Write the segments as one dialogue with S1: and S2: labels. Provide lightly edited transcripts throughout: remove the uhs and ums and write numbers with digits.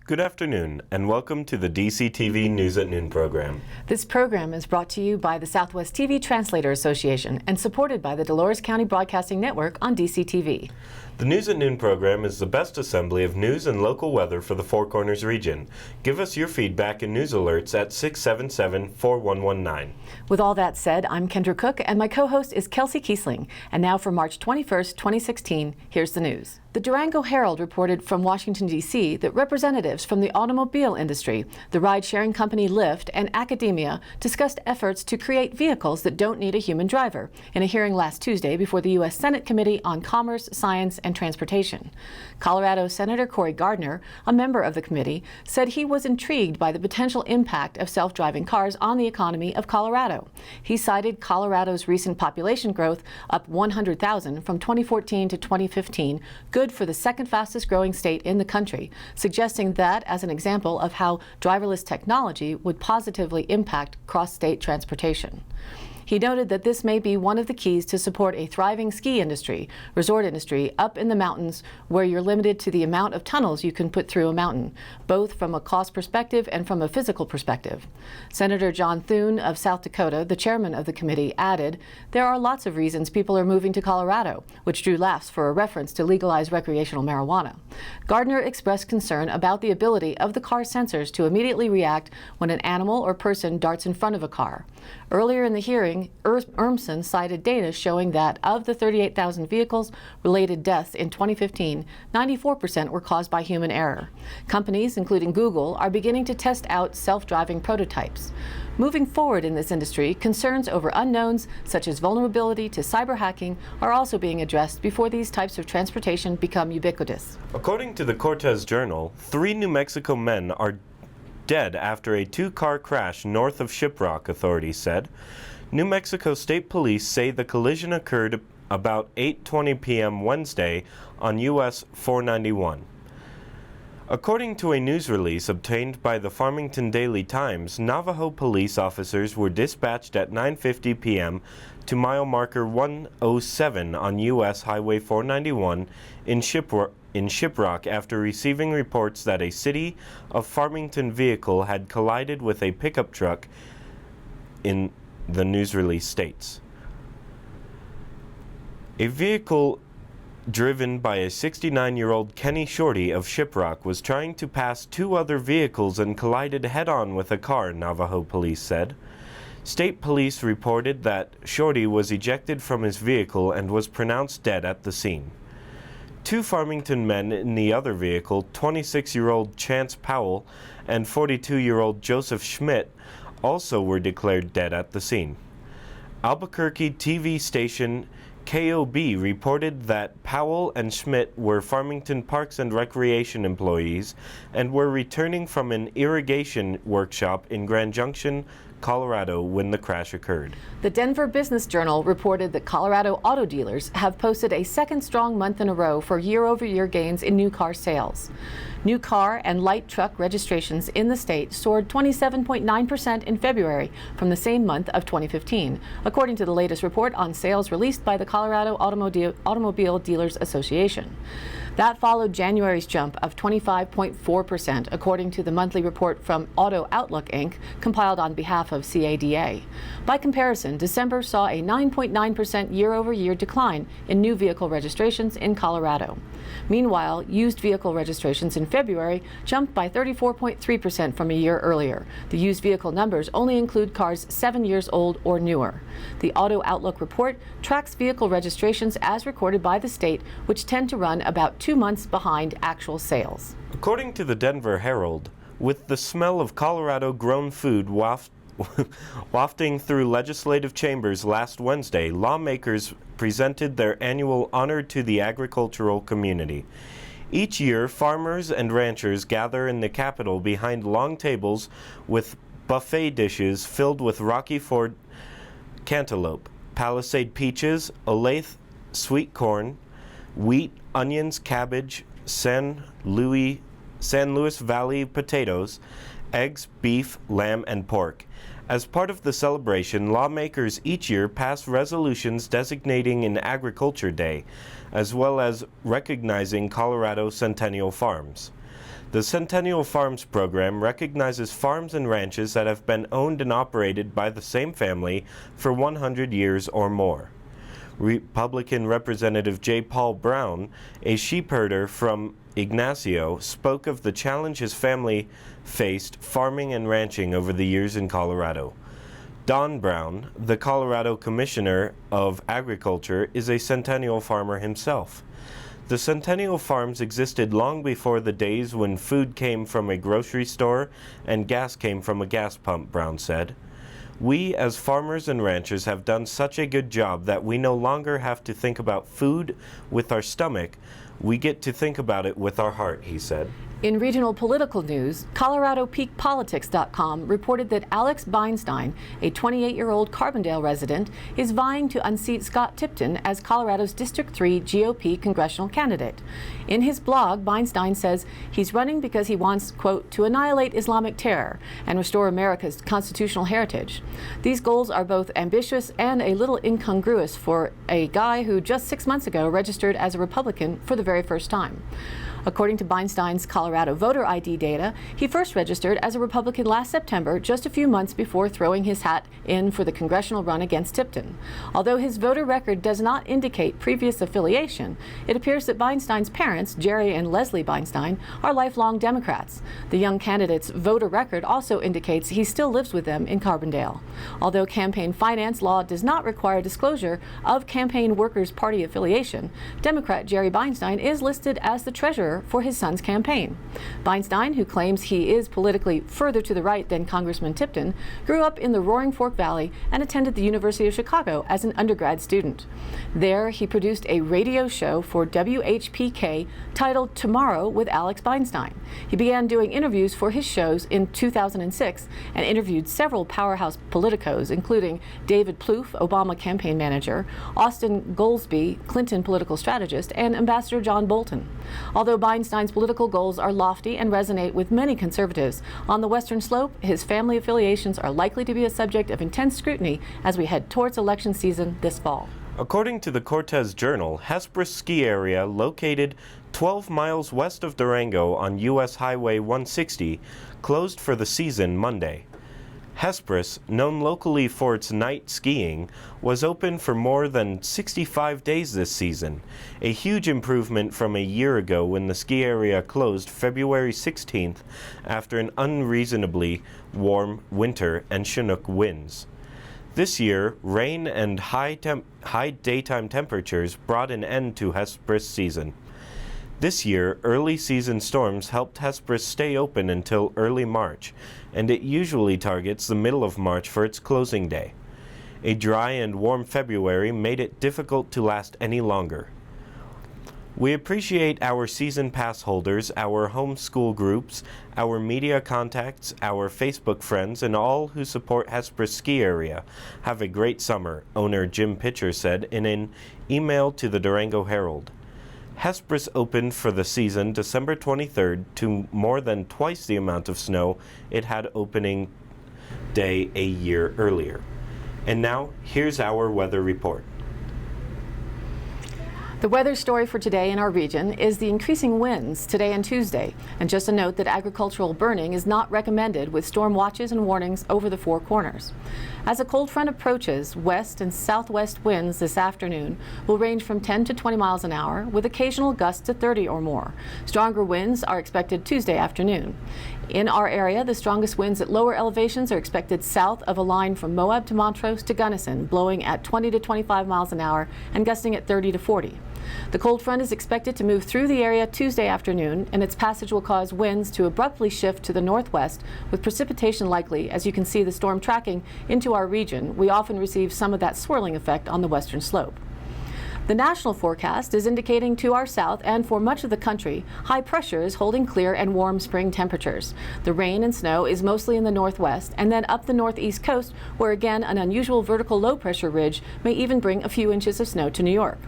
S1: Good afternoon, and welcome to the DCTV News at Noon program.
S2: This program is brought to you by the Southwest TV Translator Association and supported by the Dolores County Broadcasting Network on DCTV.
S1: The News at Noon program is the best assembly of news and local weather for the Four Corners region. Give us your feedback and news alerts at 677-4119.
S2: With all that said, I'm Kendra Cook and my co-host is Kelsey Kiesling. And now for March 21st, 2016, here's the news. The Durango Herald reported from Washington, D.C. that representatives from the automobile industry, the ride-sharing company Lyft, and academia discussed efforts to create vehicles that don't need a human driver in a hearing last Tuesday before the U.S. Senate Committee on Commerce, Science, and Transportation. Colorado Senator Cory Gardner, a member of the committee, said he was intrigued by the potential impact of self-driving cars on the economy of Colorado. He cited Colorado's recent population growth, up 100,000 from 2014 to 2015, good for the second fastest growing state in the country, suggesting that as an example of how driverless technology would positively impact cross-state transportation. He noted that this may be one of the keys to support a thriving ski industry, resort industry up in the mountains where you're limited to the amount of tunnels you can put through a mountain, both from a cost perspective and from a physical perspective. Senator John Thune of South Dakota, the chairman of the committee, added, "There are lots of reasons people are moving to Colorado," which drew laughs for a reference to legalized recreational marijuana. Gardner expressed concern about the ability of the car sensors to immediately react when an animal or person darts in front of a car. Earlier in the hearing, Urmson cited data showing that of the 38,000 vehicles-related deaths in 2015, 94% were caused by human error. Companies, including Google, are beginning to test out self-driving prototypes. Moving forward in this industry, concerns over unknowns, such as vulnerability to cyber hacking, are also being addressed before these types of transportation become ubiquitous.
S1: According to the Cortez Journal, 3 New Mexico men are dead after a 2-car crash north of Shiprock, authorities said. New Mexico State Police say the collision occurred about 8:20 p.m. Wednesday on US 491. According to a news release obtained by the Farmington Daily Times, Navajo police officers were dispatched at 9:50 p.m. to mile marker 107 on US Highway 491 in Shiprock after receiving reports that a City of Farmington vehicle had collided with a pickup truck, in the news release states. A vehicle driven by a 69-year-old Kenny Shorty of Shiprock was trying to pass 2 other vehicles and collided head-on with a car, Navajo police said. State police reported that Shorty was ejected from his vehicle and was pronounced dead at the scene. 2 Farmington men in the other vehicle, 26-year-old Chance Powell and 42-year-old Joseph Schmidt, also were declared dead at the scene. Albuquerque TV station KOB reported that Powell and Schmidt were Farmington Parks and Recreation employees and were returning from an irrigation workshop in Grand Junction, Colorado, when the crash occurred.
S2: The Denver Business Journal reported that Colorado auto dealers have posted a second strong month in a row for year-over-year gains in new car sales. New car and light truck registrations in the state soared 27.9% in February from the same month of 2015, according to the latest report on sales released by the Colorado Automobile Dealers Association. That followed January's jump of 25.4%, according to the monthly report from Auto Outlook, Inc., compiled on behalf of CADA. By comparison, December saw a 9.9% year-over-year decline in new vehicle registrations in Colorado. Meanwhile, used vehicle registrations in February jumped by 34.3% from a year earlier. The used vehicle numbers only include cars 7 years old or newer. The Auto Outlook report tracks vehicle registrations as recorded by the state, which tend to run about 2 months behind actual sales.
S1: According to the Denver Herald, with the smell of Colorado-grown food wafting through legislative chambers last Wednesday, lawmakers presented their annual Honor to the Agricultural Community. Each year, farmers and ranchers gather in the Capitol behind long tables with buffet dishes filled with Rocky Ford cantaloupe, Palisade peaches, Olathe sweet corn, wheat, onions, cabbage, San Luis Valley potatoes, eggs, beef, lamb, and pork. As part of the celebration, lawmakers each year pass resolutions designating an Agriculture Day, as well as recognizing Colorado Centennial Farms. The Centennial Farms program recognizes farms and ranches that have been owned and operated by the same family for 100 years or more. Republican Representative J. Paul Brown, a sheep herder from Ignacio, spoke of the challenge his family faced farming and ranching over the years in Colorado. Don Brown, the Colorado Commissioner of Agriculture, is a Centennial farmer himself. The Centennial Farms existed long before the days when food came from a grocery store and gas came from a gas pump, Brown said. We, as farmers and ranchers, have done such a good job that we no longer have to think about food with our stomach. We get to think about it with our heart, he said.
S2: In regional political news, ColoradoPeakPolitics.com reported that Alex Beinstein, a 28-year-old Carbondale resident, is vying to unseat Scott Tipton as Colorado's District 3 GOP congressional candidate. In his blog, Beinstein says he's running because he wants, quote, to annihilate Islamic terror and restore America's constitutional heritage. These goals are both ambitious and a little incongruous for a guy who just 6 months ago registered as a Republican for the very first time. According to Beinstein's Colorado voter ID data, he first registered as a Republican last September, just a few months before throwing his hat in for the congressional run against Tipton. Although his voter record does not indicate previous affiliation, it appears that Beinstein's parents, Jerry and Leslie Beinstein, are lifelong Democrats. The young candidate's voter record also indicates he still lives with them in Carbondale. Although campaign finance law does not require disclosure of campaign workers' party affiliation, Democrat Jerry Beinstein is listed as the treasurer for his son's campaign. Beinstein, who claims he is politically further to the right than Congressman Tipton, grew up in the Roaring Fork Valley and attended the University of Chicago as an undergrad student. There, he produced a radio show for WHPK titled Tomorrow with Alex Beinstein. He began doing interviews for his shows in 2006 and interviewed several powerhouse politicos, including David Plouffe, Obama campaign manager, Austin Goolsbee, Clinton political strategist, and Ambassador John Bolton. Although Beinstein's political goals are lofty and resonate with many conservatives, on the Western Slope, his family affiliations are likely to be a subject of intense scrutiny as we head towards election season this fall.
S1: According to the Cortez Journal, Hesperus ski area, located 12 miles west of Durango on U.S. Highway 160, closed for the season Monday. Hesperus, known locally for its night skiing, was open for more than 65 days this season, a huge improvement from a year ago when the ski area closed February 16th after an unreasonably warm winter and Chinook winds. This year, rain and high daytime temperatures brought an end to Hesperus season. This year, early season storms helped Hesperus stay open until early March, and it usually targets the middle of March for its closing day. A dry and warm February made it difficult to last any longer. We appreciate our season pass holders, our homeschool groups, our media contacts, our Facebook friends, and all who support Hesperus ski area. Have a great summer, owner Jim Pitcher said in an email to the Durango Herald. Hesperus opened for the season December 23rd to more than twice the amount of snow it had opening day a year earlier. And now, here's our weather report.
S2: The weather story for today in our region is the increasing winds today and Tuesday. And just a note that agricultural burning is not recommended with storm watches and warnings over the Four Corners. As a cold front approaches, west and southwest winds this afternoon will range from 10 to 20 miles an hour with occasional gusts to 30 or more. Stronger winds are expected Tuesday afternoon. In our area, the strongest winds at lower elevations are expected south of a line from Moab to Montrose to Gunnison, blowing at 20 to 25 miles an hour and gusting at 30 to 40. The cold front is expected to move through the area Tuesday afternoon, and its passage will cause winds to abruptly shift to the northwest with precipitation likely. As you can see the storm tracking into our region, we often receive some of that swirling effect on the western slope. The national forecast is indicating to our south and for much of the country, high pressure is holding clear and warm spring temperatures. The rain and snow is mostly in the northwest and then up the northeast coast, where again an unusual vertical low pressure ridge may even bring a few inches of snow to New York.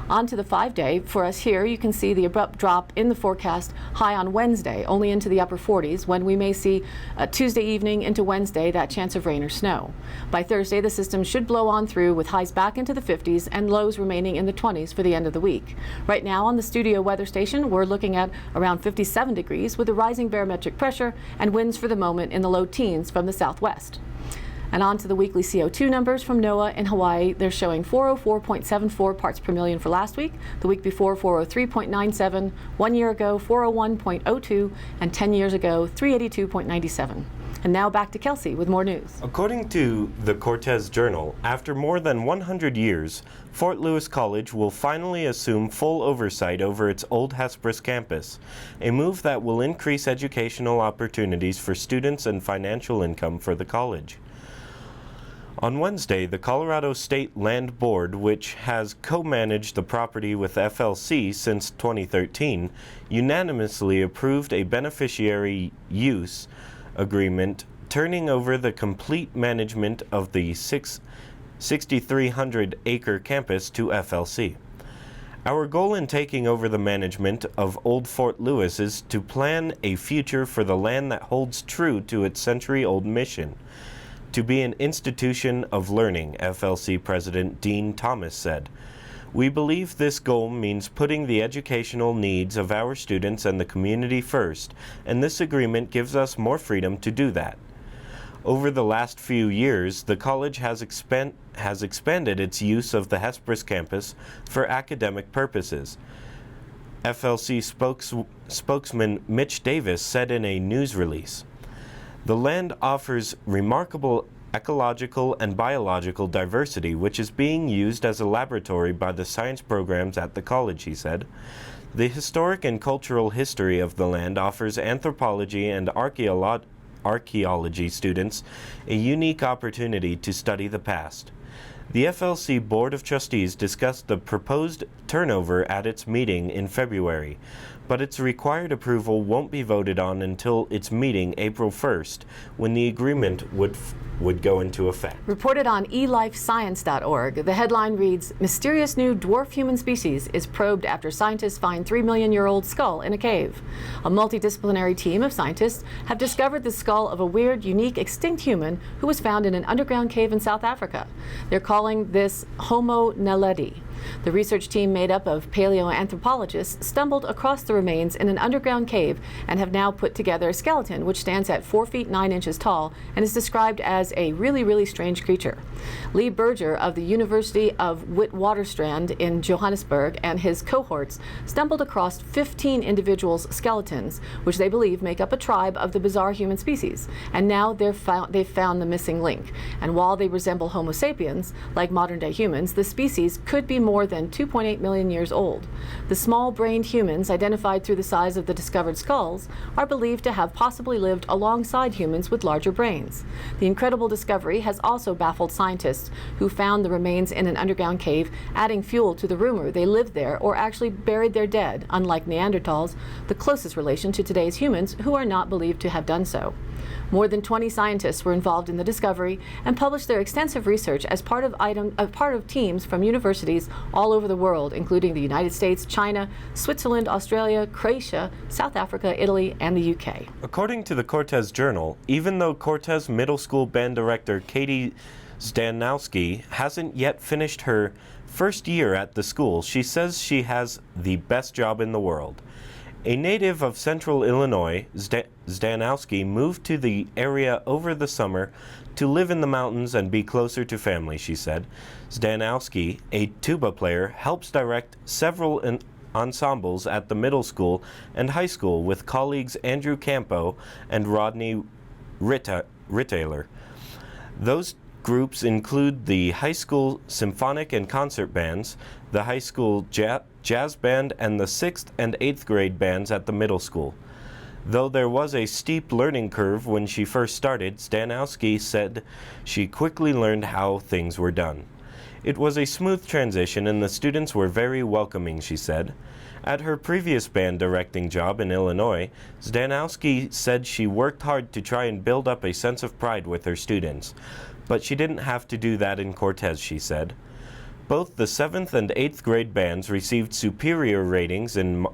S2: On to the 5-day. For us here, you can see the abrupt drop in the forecast, high on Wednesday, only into the upper 40s, when we may see Tuesday evening into Wednesday that chance of rain or snow. By Thursday, the system should blow on through with highs back into the 50s and lows remaining in the 20s for the end of the week. Right now on the studio weather station, we're looking at around 57 degrees with a rising barometric pressure and winds for the moment in the low teens from the southwest. And on to the weekly CO2 numbers from NOAA in Hawaii. They're showing 404.74 parts per million for last week, the week before 403.97, 1 year ago 401.02, and 10 years ago 382.97. And now back to Kelsey with more news.
S1: According to the Cortez Journal, after more than 100 years, Fort Lewis College will finally assume full oversight over its old Hesperus campus, a move that will increase educational opportunities for students and financial income for the college. On Wednesday, the Colorado State Land Board, which has co-managed the property with FLC since 2013, unanimously approved a beneficiary use agreement turning over the complete management of the 6,300-acre campus to FLC. Our goal in taking over the management of Old Fort Lewis is to plan a future for the land that holds true to its century-old mission, to be an institution of learning, FLC President Dean Thomas said. We believe this goal means putting the educational needs of our students and the community first, and this agreement gives us more freedom to do that. Over the last few years, the college has expanded its use of the Hesperus campus for academic purposes. FLC spokesman Mitch Davis said in a news release, "The land offers remarkable ecological and biological diversity, which is being used as a laboratory by the science programs at the college," he said. "The historic and cultural history of the land offers anthropology and archaeology students a unique opportunity to study the past." The FLC Board of Trustees discussed the proposed turnover at its meeting in February, but its required approval won't be voted on until its meeting April 1st, when the agreement would go into effect.
S2: Reported on elifescience.org, the headline reads, "Mysterious new dwarf human species is probed after scientists find 3-million-year-old skull in a cave." A multidisciplinary team of scientists have discovered the skull of a weird, unique, extinct human who was found in an underground cave in South Africa. They're calling this Homo naledi. The research team, made up of paleoanthropologists, stumbled across the remains in an underground cave and have now put together a skeleton which stands at 4 feet 9 inches tall and is described as a really, really strange creature. Lee Berger of the University of Witwatersrand in Johannesburg and his cohorts stumbled across 15 individuals' skeletons, which they believe make up a tribe of the bizarre human species. And now they've found the missing link. And while they resemble Homo sapiens, like modern-day humans, the species could be more than 2.8 million years old. The small-brained humans, identified through the size of the discovered skulls, are believed to have possibly lived alongside humans with larger brains. The incredible discovery has also baffled scientists who found the remains in an underground cave, adding fuel to the rumor they lived there or actually buried their dead, unlike Neanderthals, the closest relation to today's humans, who are not believed to have done so. More than 20 scientists were involved in the discovery and published their extensive research as part of teams from universities all over the world, including the United States, China, Switzerland, Australia, Croatia, South Africa, Italy, and the UK.
S1: According to the Cortez Journal, even though Cortez Middle School band director Katie Zdanowski hasn't yet finished her first year at the school, she says she has the best job in the world. A native of central Illinois, Zdanowski moved to the area over the summer to live in the mountains and be closer to family, she said. Zdanowski, a tuba player, helps direct several ensembles at the middle school and high school with colleagues Andrew Campo and Rodney Rittailer. Those groups include the high school symphonic and concert bands, the high school jazz band, and the 6th and 8th grade bands at the middle school. Though there was a steep learning curve when she first started, Zdanowski said she quickly learned how things were done. It was a smooth transition and the students were very welcoming, she said. At her previous band directing job in Illinois, Zdanowski said she worked hard to try and build up a sense of pride with her students, but she didn't have to do that in Cortez, she said. Both the 7th and 8th grade bands received superior ratings in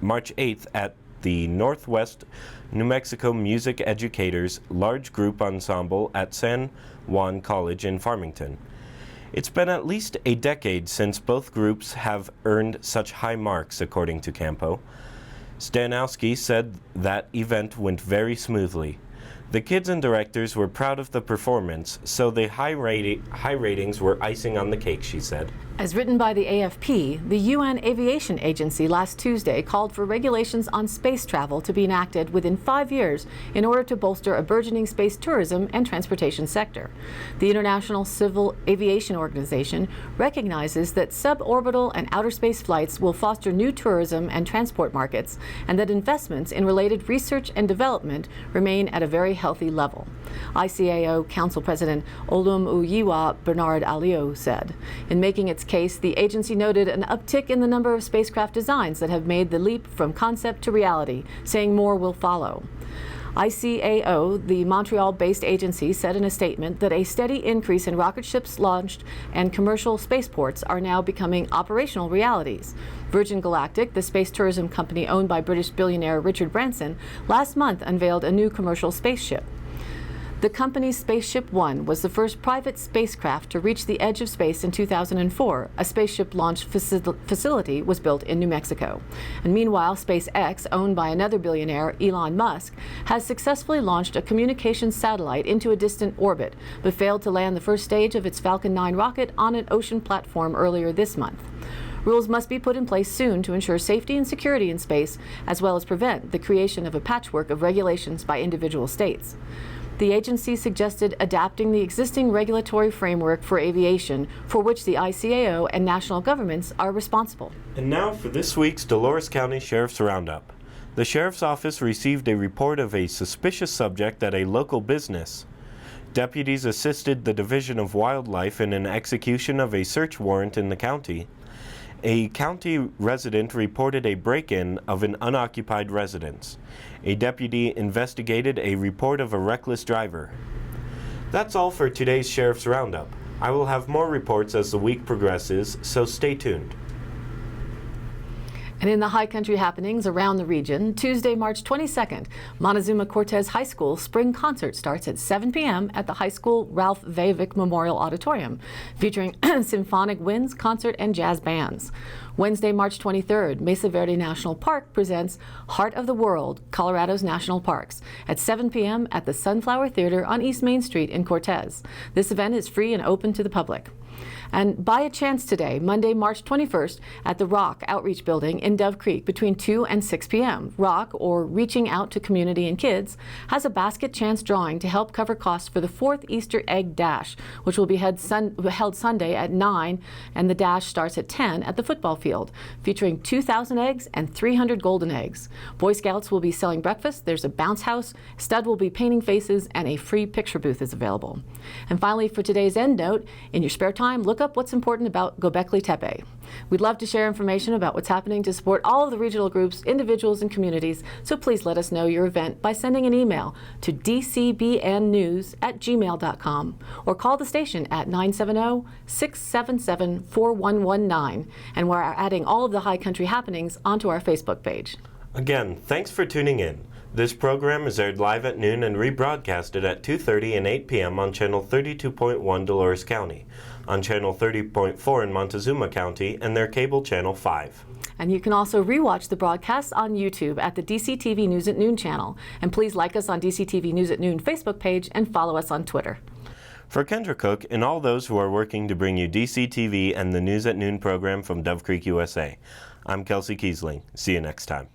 S1: March 8th at the Northwest New Mexico Music Educators Large Group Ensemble at San Juan College in Farmington. It's been at least a decade since both groups have earned such high marks, according to Campo. Stanowski said that event went very smoothly. The kids and directors were proud of the performance, so the high ratings were icing on the cake, she said.
S2: As written by the AFP, the UN Aviation Agency last Tuesday called for regulations on space travel to be enacted within 5 years in order to bolster a burgeoning space tourism and transportation sector. The International Civil Aviation Organization recognizes that suborbital and outer space flights will foster new tourism and transport markets, and that investments in related research and development remain at a very healthy level. ICAO Council President Olum Uyiwa Bernard Alio said. In making its case, the agency noted an uptick in the number of spacecraft designs that have made the leap from concept to reality, saying more will follow. ICAO, the Montreal-based agency, said in a statement that a steady increase in rocket ships launched and commercial spaceports are now becoming operational realities. Virgin Galactic, the space tourism company owned by British billionaire Richard Branson, last month unveiled a new commercial spaceship. The company's Spaceship One was the first private spacecraft to reach the edge of space in 2004. A spaceship launch facility was built in New Mexico. And meanwhile, SpaceX, owned by another billionaire, Elon Musk, has successfully launched a communications satellite into a distant orbit, but failed to land the first stage of its Falcon 9 rocket on an ocean platform earlier this month. Rules must be put in place soon to ensure safety and security in space, as well as prevent the creation of a patchwork of regulations by individual states. The agency suggested adapting the existing regulatory framework for aviation, for which the ICAO and national governments are responsible.
S1: And now for this week's Dolores County Sheriff's Roundup. The Sheriff's Office received a report of a suspicious subject at a local business. Deputies assisted the Division of Wildlife in an execution of a search warrant in the county. A county resident reported a break-in of an unoccupied residence. A deputy investigated a report of a reckless driver. That's all for today's Sheriff's Roundup. I will have more reports as the week progresses, so stay tuned.
S2: And in the high country happenings around the region, Tuesday, March 22nd, Montezuma-Cortez High School spring concert starts at 7 p.m. at the high school Ralph Vavick Memorial Auditorium, featuring symphonic winds, concert, and jazz bands. Wednesday, March 23rd, Mesa Verde National Park presents Heart of the World, Colorado's National Parks, at 7 p.m. at the Sunflower Theater on East Main Street in Cortez. This event is free and open to the public. And by a chance today, Monday, March 21st, at the Rock Outreach Building in Dove Creek between 2 and 6 p.m. Rock, or Reaching Out to Community and Kids, has a basket chance drawing to help cover costs for the 4th Easter Egg Dash, which will be held Sunday at 9, and the dash starts at 10 at the football field, featuring 2,000 eggs and 300 golden eggs. Boy Scouts will be selling breakfast, there's a bounce house, Stud will be painting faces, and a free picture booth is available. And finally, for today's end note, in your spare time, look up what's important about Göbekli Tepe. We'd love to share information about what's happening to support all of the regional groups, individuals, and communities, so please let us know your event by sending an email to dcbnnews@gmail.com or call the station at 970-677-4119. And we're adding all of the high country happenings onto our Facebook page.
S1: Again, thanks for tuning in. This program is aired live at noon and rebroadcasted at 2:30 and 8 p.m. on Channel 32.1 Dolores County, on Channel 30.4 in Montezuma County, and their cable Channel 5.
S2: And you can also rewatch the broadcasts on YouTube at the DCTV News at Noon channel. And please like us on DCTV News at Noon Facebook page and follow us on Twitter.
S1: For Kendra Cook and all those who are working to bring you DCTV and the News at Noon program from Dove Creek, USA, I'm Kelsey Kiesling. See you next time.